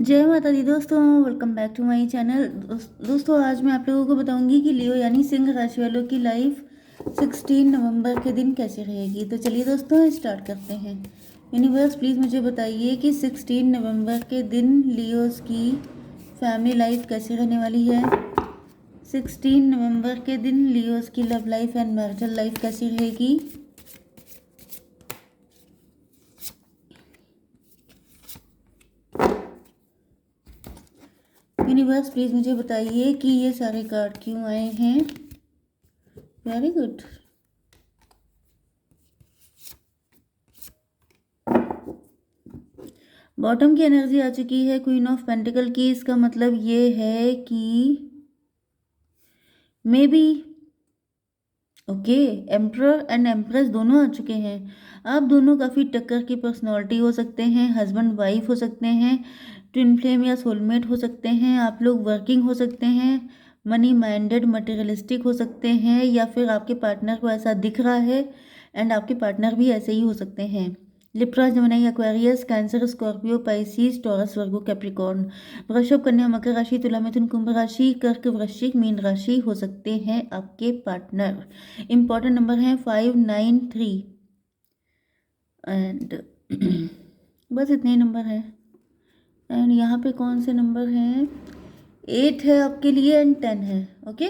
जय माता दी दोस्तों, welcome back to my channel. दोस्तों आज मैं आप लोगों को बताऊंगी कि लियो यानी सिंह राशि वालों की लाइफ 16 नवंबर के दिन कैसे रहेगी। तो चलिए दोस्तों स्टार्ट करते हैं। यूनिवर्स प्लीज़ मुझे बताइए कि 16 नवंबर के दिन लियोस की फैमिली लाइफ कैसे रहने वाली है। 16 नवंबर के दिन लियोस की love life and marital life कैसी रहेगी। यूनिवर्स प्लीज़ मुझे बताइए कि ये सारे कार्ड क्यों आए हैं। Very good. बॉटम की एनर्जी आ चुकी है, क्वीन ऑफ पेंटिकल की। इसका मतलब ये है कि may be okay emperor and empress दोनों आ चुके हैं। आप दोनों काफ़ी टक्कर की पर्सनालिटी हो सकते हैं, हस्बैंड वाइफ हो सकते हैं, ट्विन फ्लेम या सोलमेट हो सकते हैं। आप लोग वर्किंग हो सकते हैं, मनी माइंडेड मटेरियलिस्टिक हो सकते हैं, या फिर आपके पार्टनर को ऐसा दिख रहा है एंड आपके पार्टनर भी ऐसे ही हो सकते हैं। Libra, Gemini, Aquarius, Cancer, Scorpio, Pisces, Taurus, Virgo, Capricorn. वृषभ, कन्या, मकर राशि, तुला, मिथुन, कुंभ राशि, कर्क, वृश्चिक, मीन राशि हो सकते हैं आपके पार्टनर। इंपॉर्टेंट नंबर है 593 एंड बस इतने ही नंबर हैं। एंड यहाँ पे कौन से नंबर हैं? 8 है आपके लिए एंड 10 है। ओके,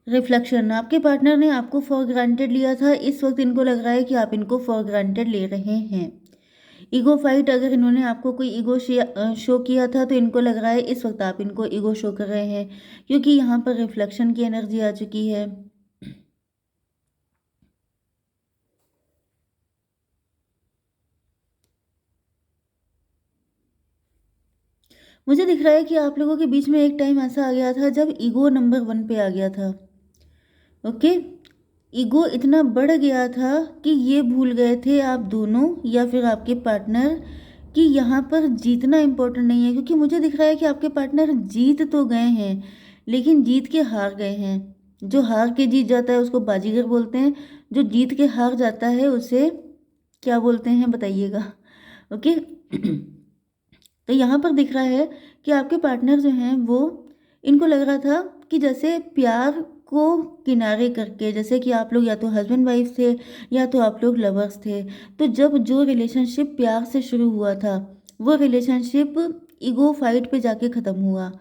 रिफ्लेक्शन, आपके पार्टनर ने आपको फॉर ग्रांटेड लिया था, इस वक्त इनको लग रहा है कि आप इनको फॉर ग्रांटेड ले रहे हैं। ईगो फाइट, अगर इन्होंने आपको कोई ईगो शो किया था तो इनको लग रहा है इस वक्त आप इनको ईगो शो कर रहे हैं, क्योंकि यहाँ पर रिफ्लेक्शन की एनर्जी आ चुकी है। मुझे दिख रहा है कि आप लोगों के बीच में एक टाइम ऐसा आ गया था जब ईगो नंबर 1 पे आ गया था। ओके, ईगो इतना बढ़ गया था कि ये भूल गए थे आप दोनों या फिर आपके पार्टनर कि यहाँ पर जीतना इम्पोर्टेंट नहीं है। क्योंकि मुझे दिख रहा है कि आपके पार्टनर जीत तो गए हैं लेकिन जीत के हार गए हैं। जो हार के जीत जाता है उसको बाजीगर बोलते हैं, जो जीत के हार जाता है उसे क्या बोलते हैं बताइएगा। ओके तो यहाँ पर दिख रहा है कि आपके पार्टनर जो हैं वो, इनको लग रहा था कि जैसे प्यार को किनारे करके, जैसे कि आप लोग या तो हस्बैंड वाइफ थे या तो आप लोग लवर्स थे, तो जब जो रिलेशनशिप प्यार से शुरू हुआ था वो रिलेशनशिप ईगो फाइट पे जाके ख़त्म हुआ।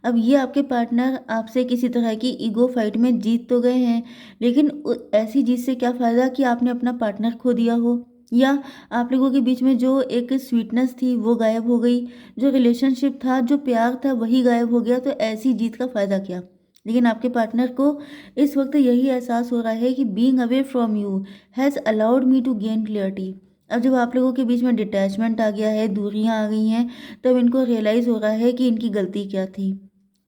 अब ये आपके पार्टनर आपसे किसी तरह की ईगो फाइट में जीत तो गए हैं, लेकिन ऐसी जीत से क्या फ़ायदा कि आपने अपना पार्टनर खो दिया हो, या आप लोगों के बीच में जो एक स्वीटनेस थी वो गायब हो गई, जो रिलेशनशिप था, जो प्यार था वही गायब हो गया। तो ऐसी जीत का फ़ायदा क्या। लेकिन आपके पार्टनर को इस वक्त यही एहसास हो रहा है कि being away from you has allowed me to gain clarity. अब जब आप लोगों के बीच में डिटैचमेंट आ गया है, दूरियां आ गई हैं, तब इनको रियलाइज़ हो रहा है कि इनकी गलती क्या थी।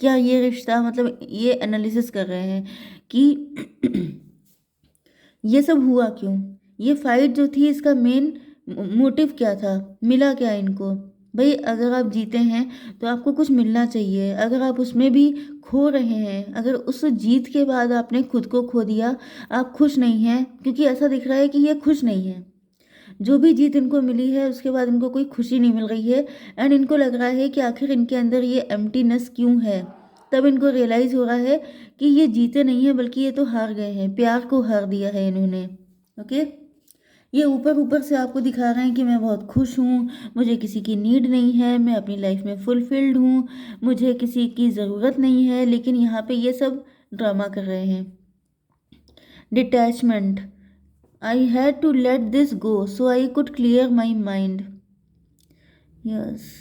क्या ये रिश्ता, मतलब ये एनालिसिस कर रहे हैं कि ये सब हुआ क्यों, ये फाइट जो थी इसका मेन मोटिव क्या था, मिला क्या इनको। भाई अगर आप जीते हैं तो आपको कुछ मिलना चाहिए, अगर आप उसमें भी खो रहे हैं, अगर उस जीत के बाद आपने खुद को खो दिया, आप खुश नहीं हैं, क्योंकि ऐसा दिख रहा है कि ये खुश नहीं है। जो भी जीत इनको मिली है उसके बाद इनको कोई खुशी नहीं मिल रही है एंड इनको लग रहा है कि आखिर इनके अंदर ये एम्प्टीनेस क्यों है। तब इनको रियलाइज़ हो रहा है कि ये जीते नहीं है बल्कि ये तो हार गए हैं, प्यार को हार दिया है इन्होंने। ओके, ये ऊपर ऊपर से आपको दिखा रहे हैं कि मैं बहुत खुश हूँ, मुझे किसी की नीड नहीं है, मैं अपनी लाइफ में फुलफिल्ड हूँ, मुझे किसी की ज़रूरत नहीं है, लेकिन यहाँ पे ये सब ड्रामा कर रहे हैं। Detachment, I had to let this go so I could clear my mind. Yes.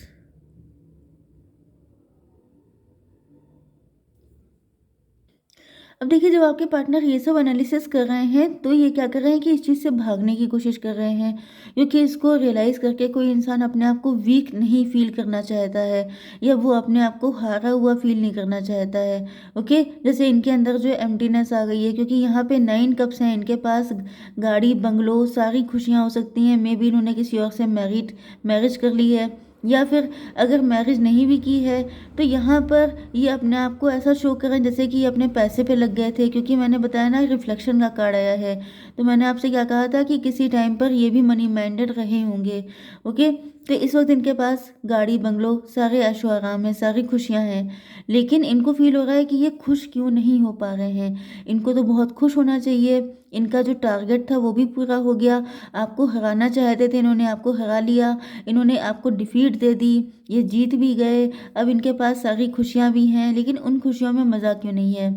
अब देखिए जब आपके पार्टनर ये सब एनालिसिस कर रहे हैं तो ये क्या कर रहे हैं कि इस चीज़ से भागने की कोशिश कर रहे हैं, क्योंकि इसको रियलाइज़ करके कोई इंसान अपने आप को वीक नहीं फील करना चाहता है, या वो अपने आप को हारा हुआ फील नहीं करना चाहता है। ओके, जैसे इनके अंदर जो एम्प्टीनेस आ गई है, क्योंकि यहाँ पे 9 कप्स हैं इनके पास, गाड़ी, बंगलो, सारी खुशियाँ हो सकती हैं, मे बी इन्होंने किसी और से मैरिज कर ली है, या फिर अगर मैरिज नहीं भी की है तो यहाँ पर ये अपने आप को ऐसा शो कर रहे हैं जैसे कि ये अपने पैसे पे लग गए थे, क्योंकि मैंने बताया ना रिफ्लेक्शन का कार्ड आया है। तो मैंने आपसे क्या कहा था कि किसी टाइम पर ये भी मनी माइंडेड रहे होंगे। ओके, तो इस वक्त इनके पास गाड़ी बंगलो सारे ऐशो आराम है, सारी खुशियाँ हैं, लेकिन इनको फील हो रहा है कि ये खुश क्यों नहीं हो पा रहे हैं। इनको तो बहुत खुश होना चाहिए, इनका जो टारगेट था वो भी पूरा हो गया। आपको हराना चाहते थे, इन्होंने आपको हरा लिया, इन्होंने आपको डिफीट दे दी, ये जीत भी गए। अब इनके पास सारी खुशियाँ भी हैं, लेकिन उन खुशियों में मज़ा क्यों नहीं है।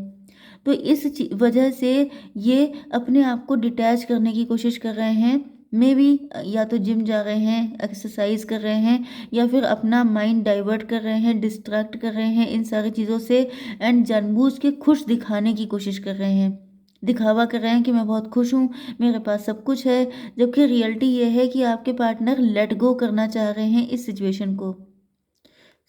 तो इस वजह से ये अपने आप को डिटैच करने की कोशिश कर रहे हैं। मे बी या तो जिम जा रहे हैं, एक्सरसाइज कर रहे हैं, या फिर अपना माइंड डाइवर्ट कर रहे हैं, डिस्ट्रैक्ट कर रहे हैं इन सारी चीज़ों से, एंड जानबूझ के खुश दिखाने की कोशिश कर रहे हैं। दिखावा कर रहे हैं कि मैं बहुत खुश हूँ, मेरे पास सब कुछ है, जबकि रियलिटी ये है कि आपके पार्टनर लेट गो करना चाह रहे हैं इस सिचुएशन को।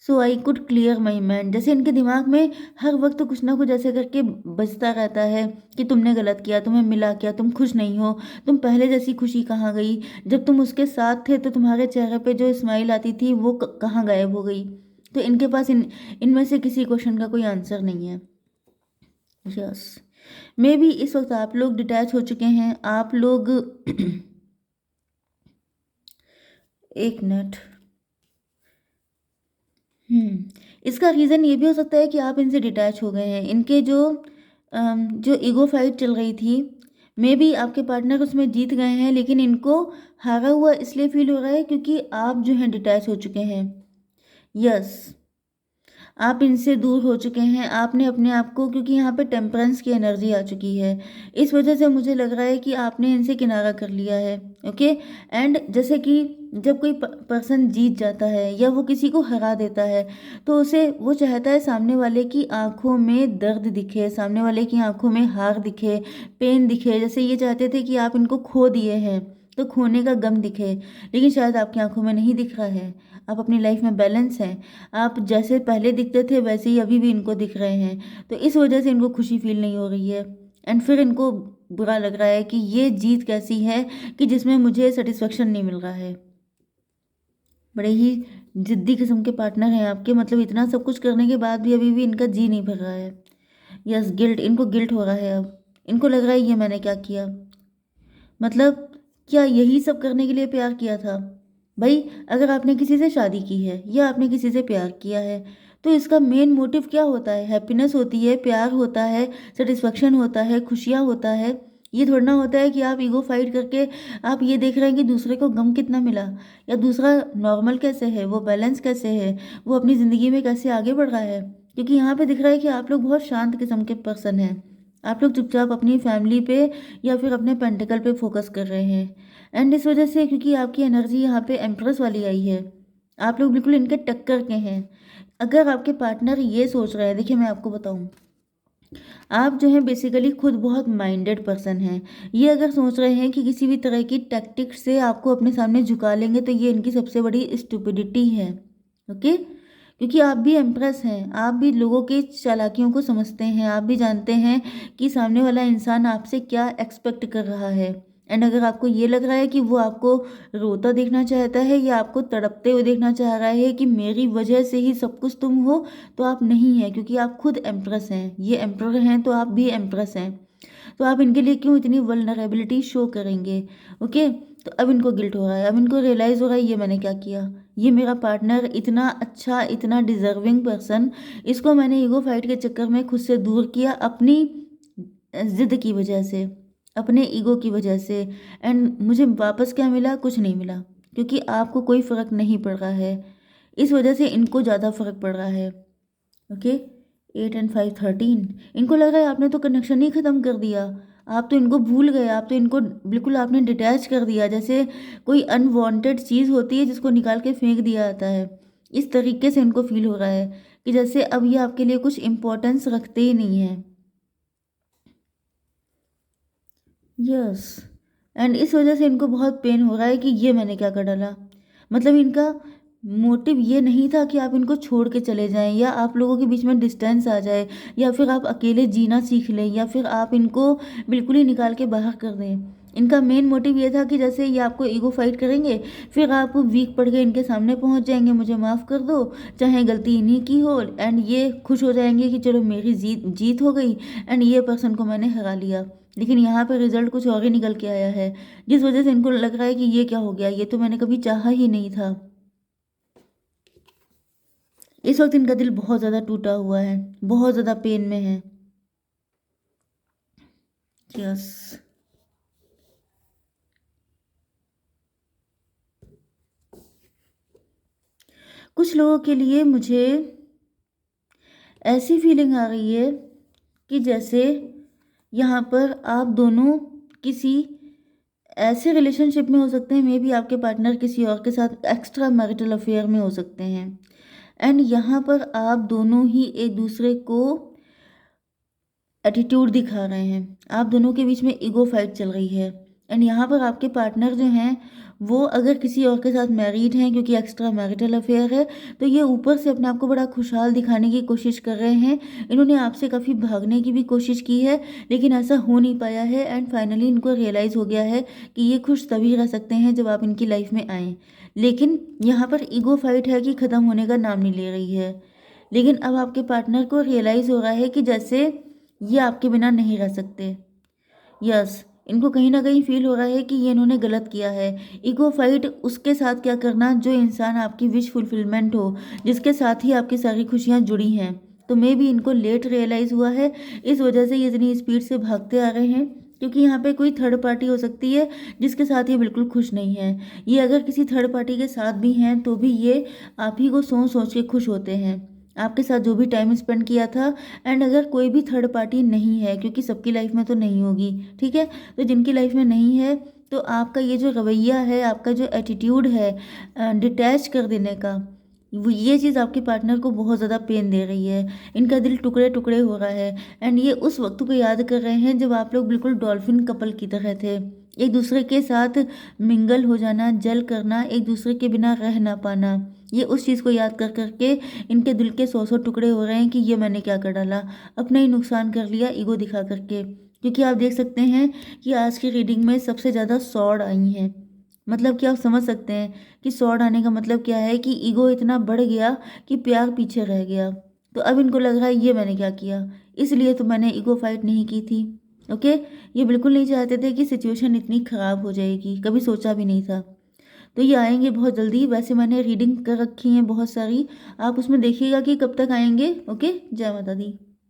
So I could clear my mind, जैसे इनके दिमाग में हर वक्त कुछ ना कुछ ऐसे करके बजता रहता है कि तुमने गलत किया, तुम्हें मिला क्या, तुम खुश नहीं हो, तुम पहले जैसी खुशी कहाँ गई, जब तुम उसके साथ थे तो तुम्हारे चेहरे पे जो स्माइल आती थी वो कहाँ गायब हो गई। तो इनके पास इनमें से किसी क्वेश्चन का कोई आंसर नहीं है। यस, मे बी इस वक्त आप लोग डिटैच हो चुके हैं, आप लोग एक मिनट। इसका रीज़न ये भी हो सकता है कि आप इनसे डिटैच हो गए हैं। इनके जो ईगो फाइट चल रही थी, मे बी आपके पार्टनर उसमें जीत गए हैं, लेकिन इनको हारा हुआ इसलिए फील हो रहा है क्योंकि आप जो हैं डिटैच हो चुके हैं। यस, आप इनसे दूर हो चुके हैं, आपने अपने आप को, क्योंकि यहाँ पे टेम्परेंस की एनर्जी आ चुकी है, इस वजह से मुझे लग रहा है कि आपने इनसे किनारा कर लिया है। ओके, एंड जैसे कि जब कोई पर्सन जीत जाता है या वो किसी को हरा देता है तो उसे वो चाहता है सामने वाले की आंखों में दर्द दिखे, सामने वाले की आंखों में हार दिखे, पेन दिखे। जैसे ये चाहते थे कि आप इनको खो दिए हैं तो खोने का गम दिखे, लेकिन शायद आपकी आंखों में नहीं दिख रहा है। आप अपनी लाइफ में बैलेंस हैं, आप जैसे पहले दिखते थे वैसे ही अभी भी इनको दिख रहे हैं, तो इस वजह से इनको खुशी फील नहीं हो रही है। एंड फिर इनको बुरा लग रहा है कि ये जीत कैसी है कि जिसमें मुझे सेटिस्फेक्शन नहीं मिल रहा है। बड़े ही जिद्दी किस्म के पार्टनर हैं आपके, मतलब इतना सब कुछ करने के बाद भी अभी भी इनका जी नहीं भर रहा है। यस, गिल्ट, इनको गिल्ट हो रहा है। अब इनको लग रहा है ये मैंने क्या किया, मतलब क्या यही सब करने के लिए प्यार किया था। भाई, अगर आपने किसी से शादी की है या आपने किसी से प्यार किया है तो इसका मेन मोटिव क्या होता है? हैप्पीनेस होती है, प्यार होता है, सेटिस्फेक्शन होता है, खुशियाँ होता है। ये थोड़ा ना होता है कि आप ईगो फाइट करके आप ये देख रहे हैं कि दूसरे को गम कितना मिला, या दूसरा नॉर्मल कैसे है, वो बैलेंस कैसे है, वो अपनी ज़िंदगी में कैसे आगे बढ़ रहा है। क्योंकि यहाँ पे दिख रहा है कि आप लोग बहुत शांत किस्म के पर्सन हैं। आप लोग चुपचाप अपनी फैमिली पे या फिर अपने पेंटिकल पे फोकस कर रहे हैं। एंड इस वजह से, क्योंकि आपकी एनर्जी यहाँ पे एम्प्रेस वाली आई है, आप लोग बिल्कुल इनके टक्कर के हैं। अगर आपके पार्टनर ये सोच रहे हैं, देखिए मैं आपको बताऊँ, आप जो हैं बेसिकली खुद बहुत माइंडेड पर्सन हैं। ये अगर सोच रहे हैं कि किसी भी तरह की टैक्टिक से आपको अपने सामने झुका लेंगे तो ये इनकी सबसे बड़ी स्टुपिडिटी है। ओके, क्योंकि आप भी एम्प्रेस हैं, आप भी लोगों की चालाकियों को समझते हैं, आप भी जानते हैं कि सामने वाला इंसान आपसे क्या एक्सपेक्ट कर रहा है। एंड अगर आपको ये लग रहा है कि वो आपको रोता देखना चाहता है या आपको तड़पते हुए देखना चाह रहा है कि मेरी वजह से ही सब कुछ तुम हो, तो आप नहीं हैं, क्योंकि आप खुद एम्प्रेस हैं। ये एम्प्रर हैं तो आप भी एम्प्रेस हैं। तो आप इनके लिए क्यों इतनी वल्नरेबिलिटी शो करेंगे? ओके, तो अब इनको गिल्ट हो रहा है, अब इनको रियलाइज़ हो रहा है ये मैंने क्या किया, ये मेरा पार्टनर इतना अच्छा, इतना डिजर्विंग पर्सन, इसको मैंने ईगो फाइट के चक्कर में खुद से दूर किया अपनी ज़िद की वजह से, अपने ईगो की वजह से। एंड मुझे वापस क्या मिला? कुछ नहीं मिला, क्योंकि आपको कोई फ़र्क नहीं पड़ रहा है। इस वजह से इनको ज़्यादा फ़र्क पड़ रहा है। ओके, 8 एंड 5 13, इनको लग रहा है आपने तो कनेक्शन ही ख़त्म कर दिया, आप तो इनको भूल गए, आप तो इनको बिल्कुल आपने डिटैच कर दिया, जैसे कोई अनवांटेड चीज़ होती है जिसको निकाल के फेंक दिया जाता है। इस तरीके से इनको फील हो रहा है कि जैसे अब ये आपके लिए कुछ इम्पोर्टेंस रखते ही नहीं हैं। यस, एंड इस वजह से इनको बहुत पेन हो रहा है कि ये मैंने क्या कर डाला। मतलब इनका मोटिव ये नहीं था कि आप इनको छोड़ के चले जाएं या आप लोगों के बीच में डिस्टेंस आ जाए या फिर आप अकेले जीना सीख लें या फिर आप इनको बिल्कुल ही निकाल के बाहर कर दें। इनका मेन मोटिव ये था कि जैसे ये आपको ईगो फाइट करेंगे, फिर आप वीक पड़ के इनके सामने पहुंच जाएंगे, मुझे माफ़ कर दो, चाहे गलती इन्हीं की हो, एंड ये खुश हो जाएंगे कि चलो मेरी जीत जीत हो गई एंड ये पर्सन को मैंने हरा लिया। लेकिन यहाँ पे रिजल्ट कुछ और ही निकल के आया है, जिस वजह से इनको लग रहा है कि ये क्या हो गया, ये तो मैंने कभी चाहा ही नहीं था। इस वक्त इनका दिल बहुत ज़्यादा टूटा हुआ है, बहुत ज़्यादा पेन में है। यस, कुछ लोगों के लिए मुझे ऐसी फीलिंग आ रही है कि जैसे यहाँ पर आप दोनों किसी ऐसे रिलेशनशिप में हो सकते हैं, मे बी आपके पार्टनर किसी और के साथ एक्स्ट्रा मैरिटल अफेयर में हो सकते हैं, एंड यहाँ पर आप दोनों ही एक दूसरे को एटीट्यूड दिखा रहे हैं, आप दोनों के बीच में ईगो फाइट चल रही है। एंड यहाँ पर आपके पार्टनर जो हैं वो अगर किसी और के साथ मैरिड हैं, क्योंकि एक्स्ट्रा मैरिटल अफेयर है, तो ये ऊपर से अपने आप को बड़ा खुशहाल दिखाने की कोशिश कर रहे हैं। इन्होंने आपसे काफ़ी भागने की भी कोशिश की है, लेकिन ऐसा हो नहीं पाया है, एंड फाइनली इनको रियलाइज़ हो गया है कि ये खुश तभी रह सकते हैं जब आप इनकी लाइफ में आएँ। लेकिन यहाँ पर ईगो फाइट है कि ख़त्म होने का नाम नहीं ले रही है। लेकिन अब आपके पार्टनर को रियलाइज़ हो रहा है कि जैसे ये आपके बिना नहीं रह सकते। यस, इनको कहीं न कहीं फ़ील हो रहा है कि ये इन्होंने गलत किया है। ईगो फाइट उसके साथ क्या करना जो इंसान आपकी विश फुलफिलमेंट हो, जिसके साथ ही आपकी सारी खुशियाँ जुड़ी हैं। तो मे बी इनको लेट रियलाइज़ हुआ है, इस वजह से ये इतनी स्पीड से भागते आ रहे हैं, क्योंकि यहाँ पे कोई थर्ड पार्टी हो सकती है जिसके साथ ये बिल्कुल खुश नहीं है। ये अगर किसी थर्ड पार्टी के साथ भी हैं तो भी ये आप ही को सोच-सोच के खुश होते हैं। आपके साथ जो भी टाइम स्पेंड किया था, एंड अगर कोई भी थर्ड पार्टी नहीं है, क्योंकि सबकी लाइफ में तो नहीं होगी, ठीक है? तो जिनकी लाइफ में नहीं है, तो आपका ये जो रवैया है, आपका जो एटीट्यूड है डिटैच कर देने का, वो ये चीज़ आपके पार्टनर को बहुत ज़्यादा पेन दे रही है। इनका दिल टुकड़े टुकड़े हो रहा है, एंड ये उस वक्त को याद कर रहे हैं जब आप लोग बिल्कुल डॉल्फिन कपल की तरह थे, एक दूसरे के साथ मिंगल हो जाना, जल करना, एक दूसरे के बिना रह ना पाना। ये उस चीज़ को याद कर करके इनके दिल के 100-100 टुकड़े हो रहे हैं कि ये मैंने क्या कर डाला, अपना ही नुकसान कर लिया ईगो दिखा करके। क्योंकि आप देख सकते हैं कि आज की रीडिंग में सबसे ज़्यादा सॉर्ड आई हैं। मतलब कि आप समझ सकते हैं कि सॉर्ड आने का मतलब क्या है, कि ईगो इतना बढ़ गया कि प्यार पीछे रह गया। तो अब इनको लग रहा है ये मैंने क्या किया, इसलिए तो मैंने ईगो फाइट नहीं की थी। ओके, ये बिल्कुल नहीं चाहते थे कि सिचुएशन इतनी ख़राब हो जाएगी, कभी सोचा भी नहीं था। तो ये आएंगे बहुत जल्दी। वैसे मैंने रीडिंग कर रखी हैं बहुत सारी, आप उसमें देखिएगा कि कब तक आएंगे। ओके, जय माता दी।